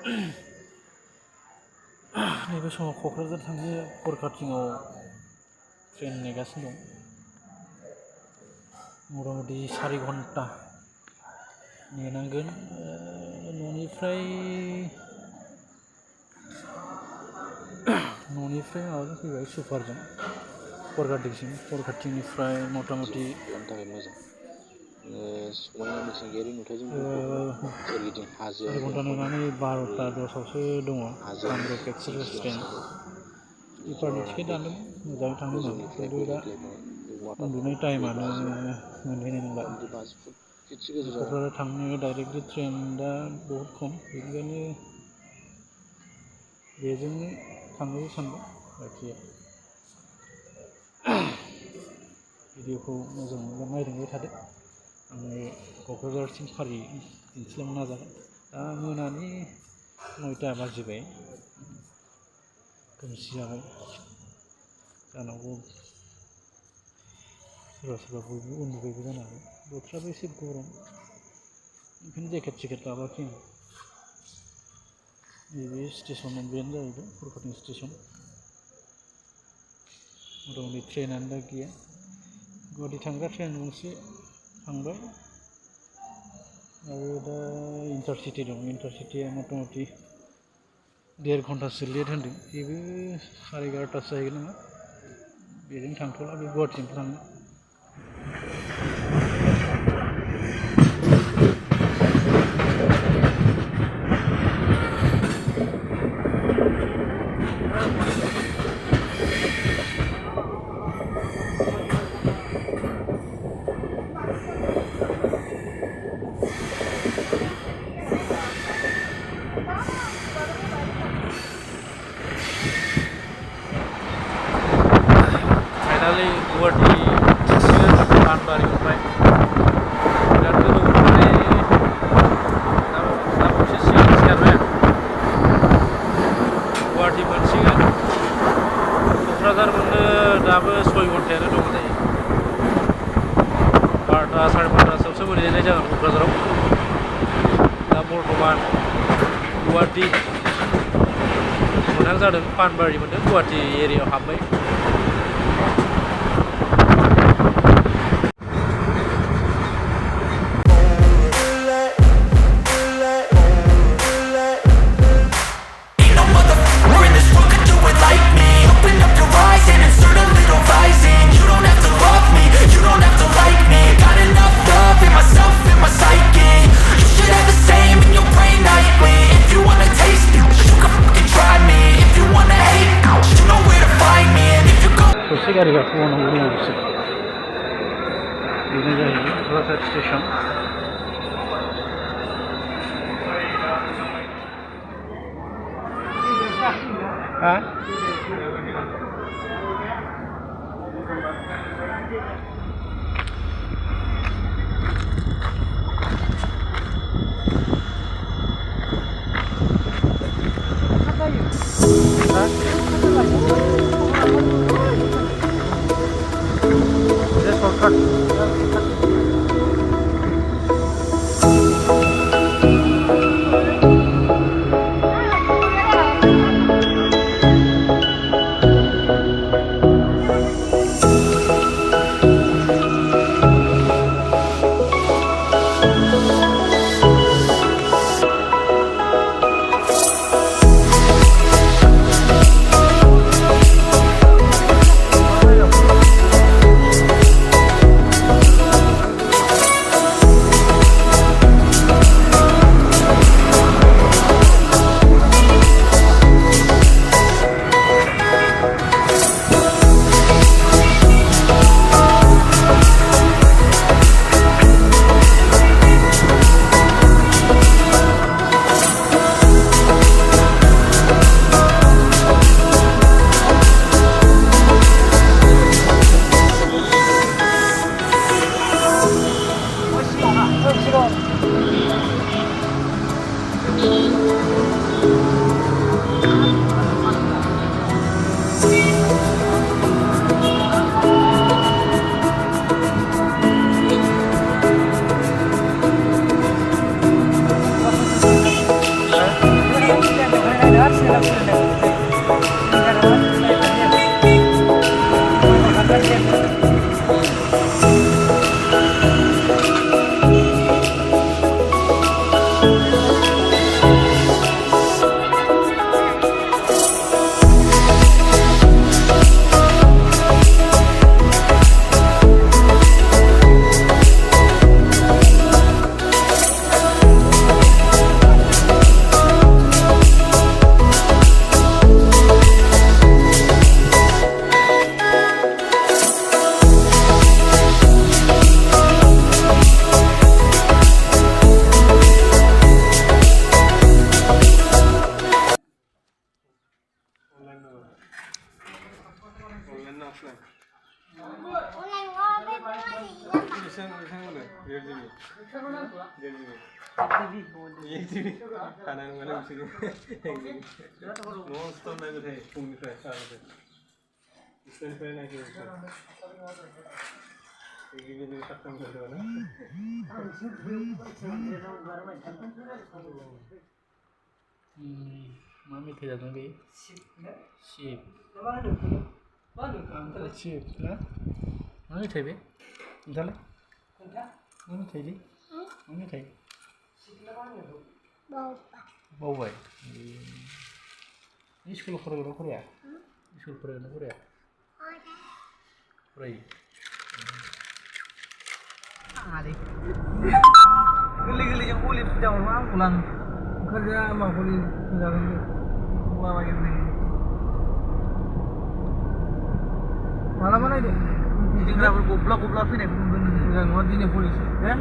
नैबे समाव क'क्राझार थांनो क'क्राझाराव ट्रेन नेगासिनो दं। मथा-मथि 4 घन्टा नेनांगोन। न'निफ्राय माबाजों फैबाय सुपारजों क'क्राझारनिफ्राय मथा-मथि मोजां समायना मिथिंगायारि नुथायजों सोरगिदिं हाजो 4 घन्टा नेनानै 12टा 10आवसो दङ कामरुप एक्सप्रेस ट्रेन। स्लिपारनि टिकेट दानदों मोजाङै थांनो होननानै, खिन्थु दा उन्दुनाय टाइमानो मोनहैनाय नंला। क'क्राझार थांनो डाइरेक्टलि ट्रेन दा बहुद खम, बेनिखायनो बेजोंनो थांनो सानदों बाखिया। भिडिअखौ मोजां मोनोब्ला नायलांबाय थादो। आङो क'क्राझारसिम फारि दिन्थिलांनो नाजागोन। दा मोनानि 9टा बाजिबाय, खोमसि जाबाय। जानांगौ सोरबा बयबो उन्दुबायबो जानो हागौ। बोथोराबो एसे गरम, ओंखायनो जेकेट लाबोआखै आं। नैबे स्टेसना बेनो जाहैबाय क'क्राझारनि स्टेसन। मथा-मथि ट्रेनानो दा गैया। गुवाहाटि थांग्रा ट्रेन गंसे थांबाय आरो दा इन्टारसिटि दं। इन्टारसिटिया मथा-मथि 1.5 घन्टासो लेट होनदों। बेबो 11:30 जाहैगोन नामा। बेजों थांथ'ला, बे गुवाहाटिसिम थाङो। फाइनालि गुवाहाटि पानबारिनिफ्राय बिराद गोबाव माने दा मोनसे सिगां सिखारबाय आं। गुवाहाटि मोनसिगोन, क'क्राझार मोननो दाबो 6 घन्टायानो दं जायो। 12टा 12:30आवसो मोनहैनाय जागोन क'क्राझाराव। दा बर्थमान गुवाहाटि मोनहां जादों, पानबारि मोनदों, गुवाहाटि एरियायाव हाबबाय। ससे गारि गाखोबावनांगौ दंबावोसो। बेनो जाहैबाय क'क्राझार स्टेसन। मा मेथाइ जादों बे सिप सिप ना मा मेथाइ बे खोन्थालाय मा मेथाइ मा मेथाइ बावबाय स्कुलाव फरायगोन ना फराया स्कुल फरायगोन ना फराया फरायो गोरलै गोरलैजों हलि फुजा हरबा आंखौ लां ओंखारजा मा हलि फुजा होनो माबायो मालाबा नायदो गिदिंग्राफोर गब्ला गब्ला फैनायखौ नुगोन मोजां नङा दिनै हलिसो